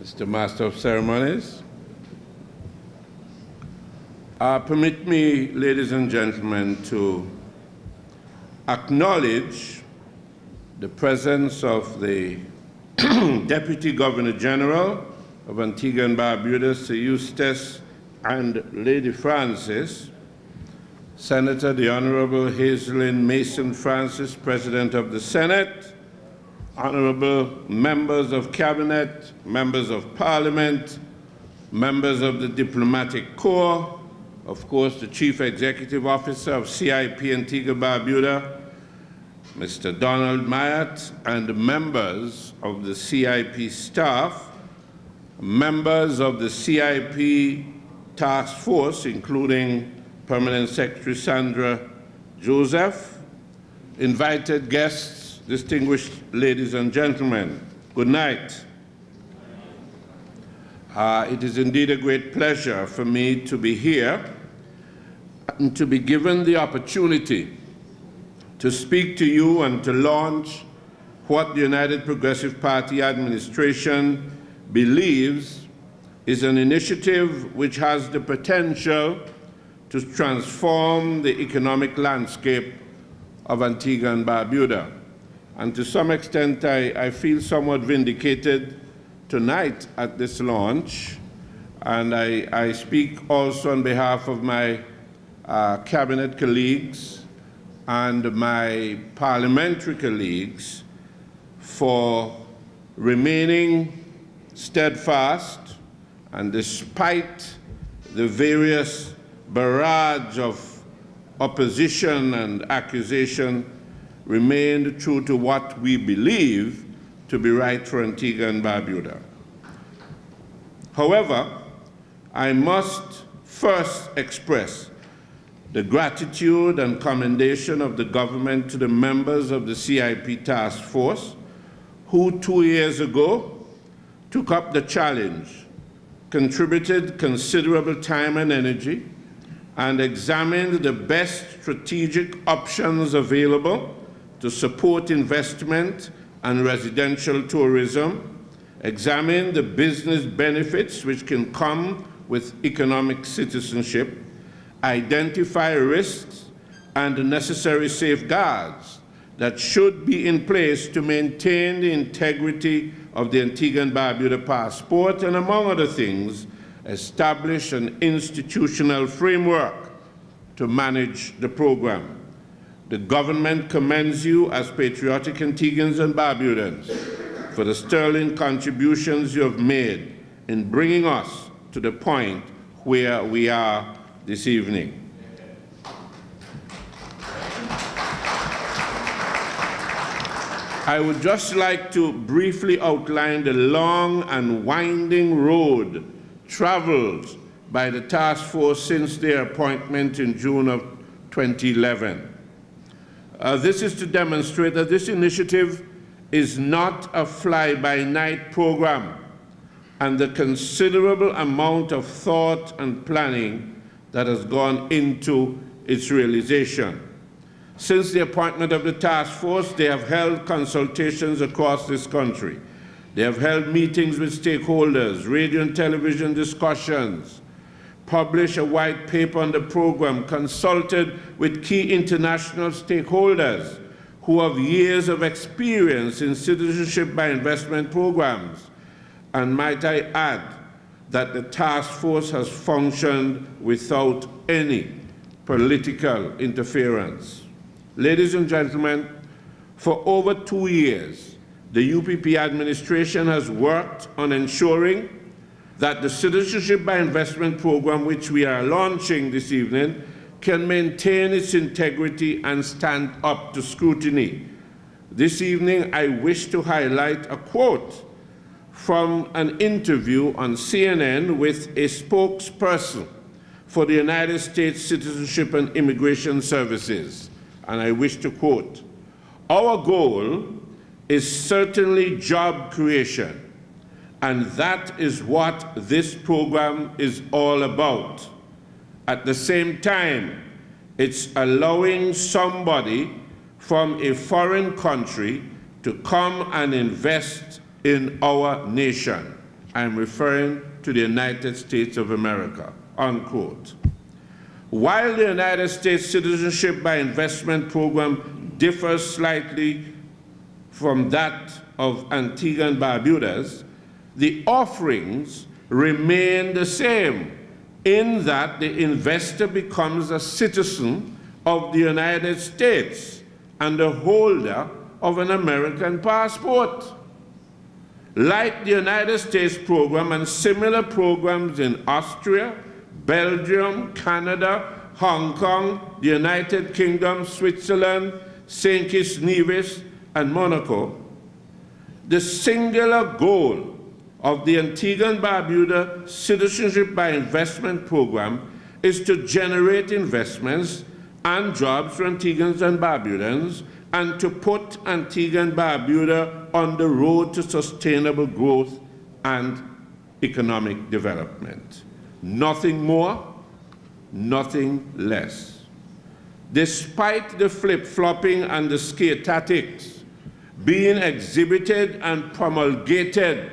Mr. Master of Ceremonies. Permit me, ladies and gentlemen, to acknowledge the presence of the Deputy Governor General of Antigua and Barbuda, Sir Eustace and Lady Francis, Senator the Honorable Hazelyn Mason Francis, President of the Senate, honorable members of Cabinet, members of Parliament, members of the Diplomatic Corps, of course, the Chief Executive Officer of CIP Antigua Barbuda, Mr. Donald Myatt, and members of the CIP staff, members of the CIP Task Force, including Permanent Secretary Sandra Joseph, invited guests, distinguished ladies and gentlemen, good night. It is indeed a great pleasure for me to be here and to be given the opportunity to speak to you and to launch what the United Progressive Party administration believes is an initiative which has the potential to transform the economic landscape of Antigua and Barbuda. And to some extent, I feel somewhat vindicated tonight at this launch. And I speak also on behalf of my cabinet colleagues and my parliamentary colleagues for remaining steadfast and, despite the various barrage of opposition and accusation, remained true to what we believe to be right for Antigua and Barbuda. However, I must first express the gratitude and commendation of the government to the members of the CIP Task Force who 2 years ago took up the challenge, contributed considerable time and energy, and examined the best strategic options available to support investment and residential tourism, examine the business benefits which can come with economic citizenship, identify risks and the necessary safeguards that should be in place to maintain the integrity of the Antigua and Barbuda passport, and among other things, establish an institutional framework to manage the program. The government commends you as patriotic Antiguans and Barbudans for the sterling contributions you have made in bringing us to the point where we are this evening. I would just like to briefly outline the long and winding road traveled by the task force since their appointment in June of 2011. This is to demonstrate that this initiative is not a fly-by-night program, and the considerable amount of thought and planning that has gone into its realization. Since the appointment of the task force, they have held consultations across this country. They have held meetings with stakeholders, radio and television discussions, published a white paper on the program, consulted with key international stakeholders who have years of experience in citizenship by investment programs. And might I add that the task force has functioned without any political interference. Ladies and gentlemen, for over 2 years, the UPP administration has worked on ensuring that the Citizenship by Investment program, which we are launching this evening, can maintain its integrity and stand up to scrutiny. This evening, I wish to highlight a quote from an interview on CNN with a spokesperson for the United States Citizenship and Immigration Services. And I wish to quote, "Our goal is certainly job creation, and that is what this program is all about. At the same time, it's allowing somebody from a foreign country to come and invest in our nation." I'm referring to the United States of America, unquote. While the United States Citizenship by Investment Program differs slightly from that of Antigua and Barbuda, the offerings remain the same in that the investor becomes a citizen of the United States and the holder of an American passport. Like the United States program and similar programs in Austria, Belgium, Canada, Hong Kong, the United Kingdom, Switzerland, St. Kitts Nevis, and Monaco, the singular goal of the Antigua and Barbuda Citizenship by Investment Program is to generate investments and jobs for Antiguans and Barbudans and to put Antigua and Barbuda on the road to sustainable growth and economic development. Nothing more, nothing less. Despite the flip-flopping and the scare tactics being exhibited and promulgated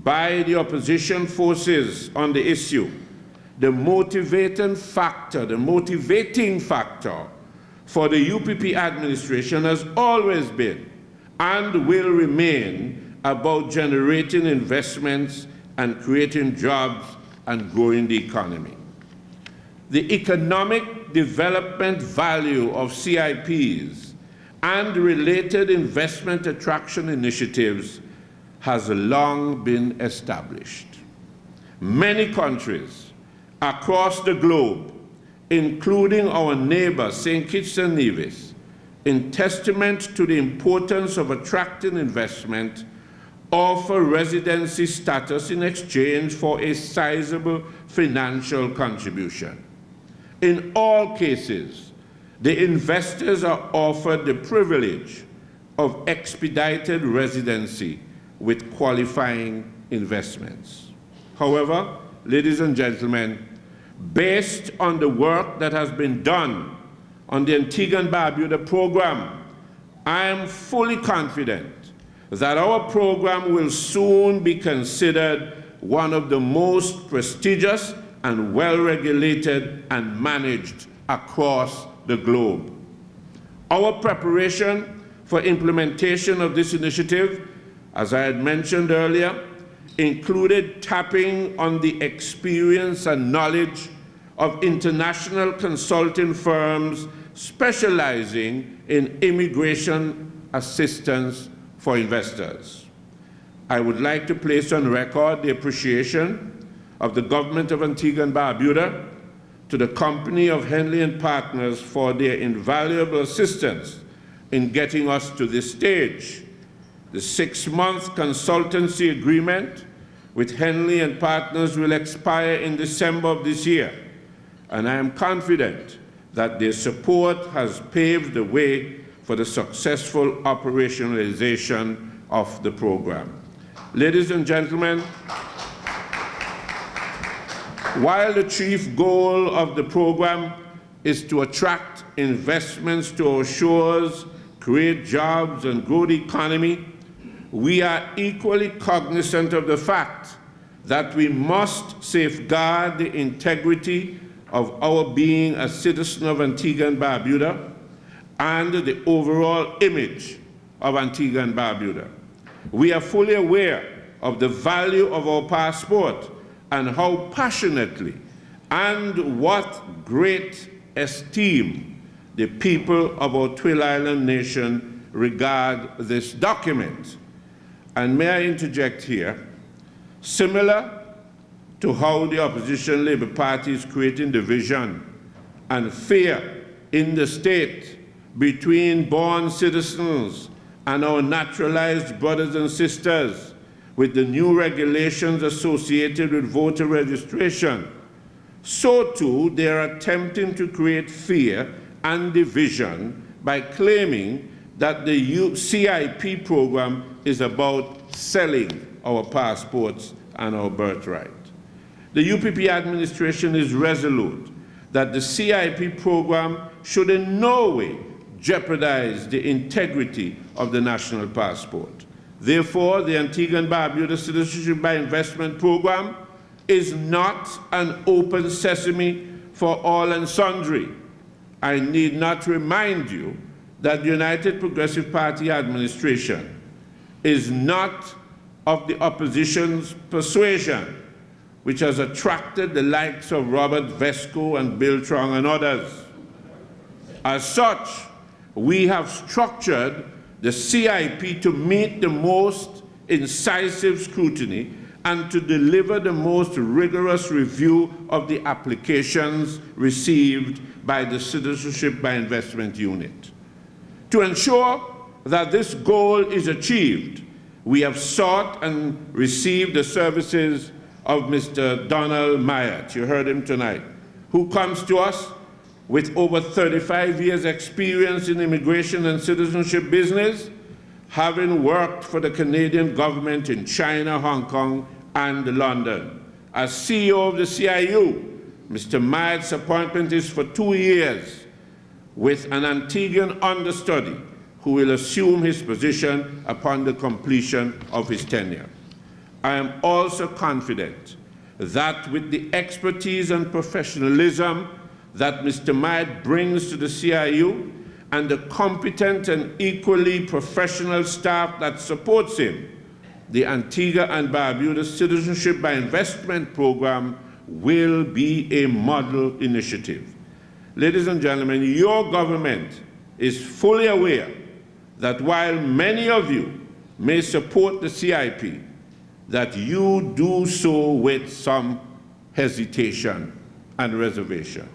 by the opposition forces on the issue, the motivating factor for the UPP administration has always been and will remain about generating investments and creating jobs and growing the economy. The economic development value of CIPs and related investment attraction initiatives has long been established. Many countries across the globe, including our neighbor, St. Kitts and Nevis, in testament to the importance of attracting investment, offer residency status in exchange for a sizable financial contribution. In all cases, the investors are offered the privilege of expedited residency with qualifying investments. However, ladies and gentlemen, based on the work that has been done on the Antigua and Barbuda program, I am fully confident that our program will soon be considered one of the most prestigious and well-regulated and managed across the globe. Our preparation for implementation of this initiative, as I had mentioned earlier, included tapping on the experience and knowledge of international consulting firms specializing in immigration assistance for investors. I would like to place on record the appreciation of the government of Antigua and Barbuda to the company of Henley & Partners for their invaluable assistance in getting us to this stage. The 6-month consultancy agreement with Henley & Partners will expire in December of this year, and I am confident that their support has paved the way for the successful operationalization of the program. Ladies and gentlemen, while the chief goal of the program is to attract investments to our shores, create jobs, and grow the economy, we are equally cognizant of the fact that we must safeguard the integrity of our being a citizen of Antigua and Barbuda and the overall image of Antigua and Barbuda. We are fully aware of the value of our passport and how passionately and what great esteem the people of our Twill Island nation regard this document. And may I interject here, similar to how the opposition Labour Party is creating division and fear in the state between born citizens and our naturalized brothers and sisters with the new regulations associated with voter registration, so too they are attempting to create fear and division by claiming that the CIP program is about selling our passports and our birthright. The UPP administration is resolute that the CIP program should in no way jeopardize the integrity of the national passport. Therefore, the Antigua and Barbuda Citizenship by Investment Program is not an open sesame for all and sundry. I need not remind you that the United Progressive Party administration is not of the opposition's persuasion, which has attracted the likes of Robert Vesco and Bill Trong and others. As such, we have structured the CIP to meet the most incisive scrutiny and to deliver the most rigorous review of the applications received by the Citizenship by Investment Unit. To ensure that this goal is achieved, we have sought and received the services of Mr. Donald Myatt, you heard him tonight, who comes to us with over 35 years' experience in immigration and citizenship business, having worked for the Canadian government in China, Hong Kong, and London. As CEO of the CIU, Mr. Myatt's appointment is for 2 years with an Antiguan understudy who will assume his position upon the completion of his tenure. I am also confident that with the expertise and professionalism that Mr. Myatt brings to the CIU and the competent and equally professional staff that supports him, the Antigua and Barbuda Citizenship by Investment Program will be a model initiative. Ladies and gentlemen, your government is fully aware that while many of you may support the CIP, that you do so with some hesitation and reservation.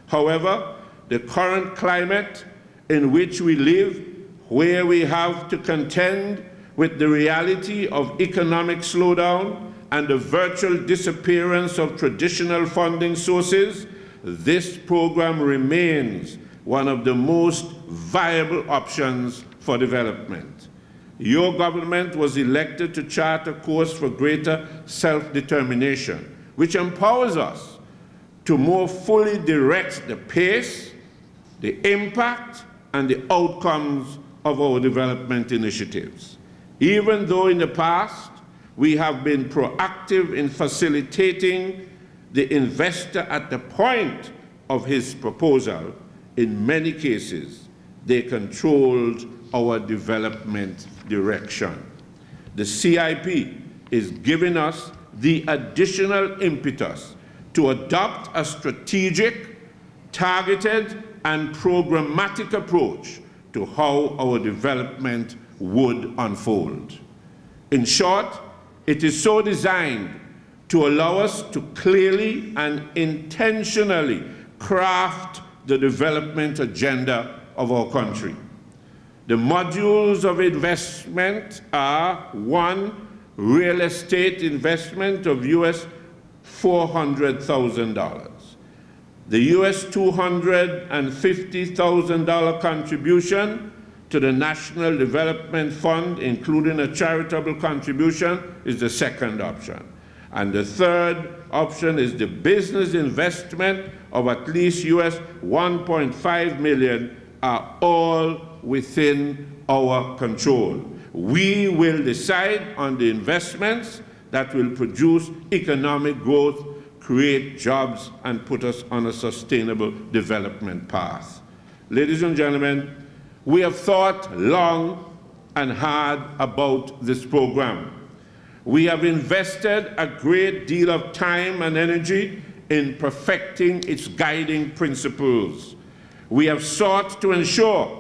However, the current climate in which we live, where we have to contend with the reality of economic slowdown and the virtual disappearance of traditional funding sources, this program remains one of the most viable options for development. Your government was elected to chart a course for greater self-determination, which empowers us to more fully direct the pace, the impact, and the outcomes of our development initiatives. Even though in the past we have been proactive in facilitating the investor at the point of his proposal, in many cases they controlled our development direction. The CIP is giving us the additional impetus to adopt a strategic, targeted, and programmatic approach to how our development would unfold. In short, it is so designed to allow us to clearly and intentionally craft the development agenda of our country. The modules of investment are: 1, real estate investment of US $400,000. The US $250,000 contribution to the National Development Fund, including a charitable contribution, is the second option. And the third option is the business investment of at least US $1.5 million, are all within our control. We will decide on the investments that will produce economic growth, create jobs, and put us on a sustainable development path. Ladies and gentlemen, we have thought long and hard about this program. We have invested a great deal of time and energy in perfecting its guiding principles. We have sought to ensure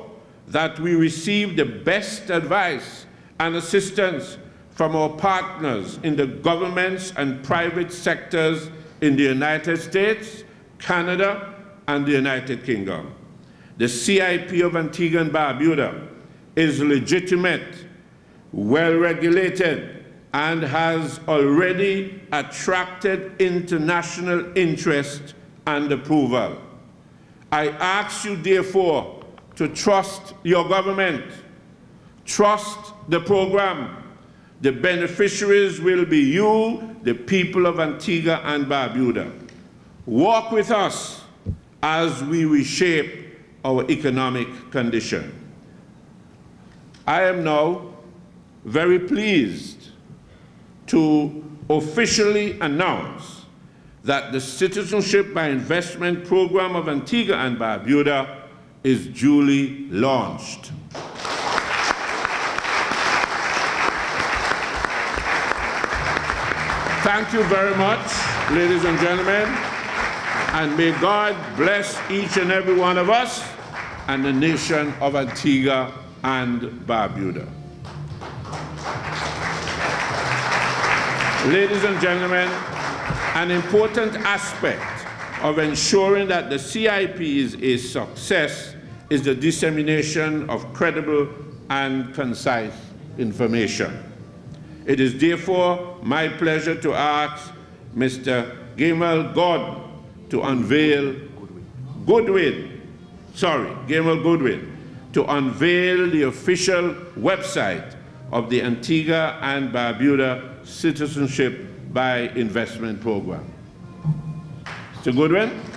that we receive the best advice and assistance from our partners in the governments and private sectors in the United States, Canada, and the United Kingdom. The CIP of Antigua and Barbuda is legitimate, well-regulated, and has already attracted international interest and approval. I ask you, therefore, to trust your government, trust the program. The beneficiaries will be you, the people of Antigua and Barbuda. Walk with us as we reshape our economic condition. I am now very pleased to officially announce that the Citizenship by Investment Program of Antigua and Barbuda is duly launched. Thank you very much, ladies and gentlemen, and may God bless each and every one of us and the nation of Antigua and Barbuda. Ladies and gentlemen, an important aspect of ensuring that the CIP is a success is the dissemination of credible and concise information. It is therefore my pleasure to ask Mr. Gamal Gordon to unveil Goodwin to unveil the official website of the Antigua and Barbuda Citizenship by Investment Program. Mr. Goodwin.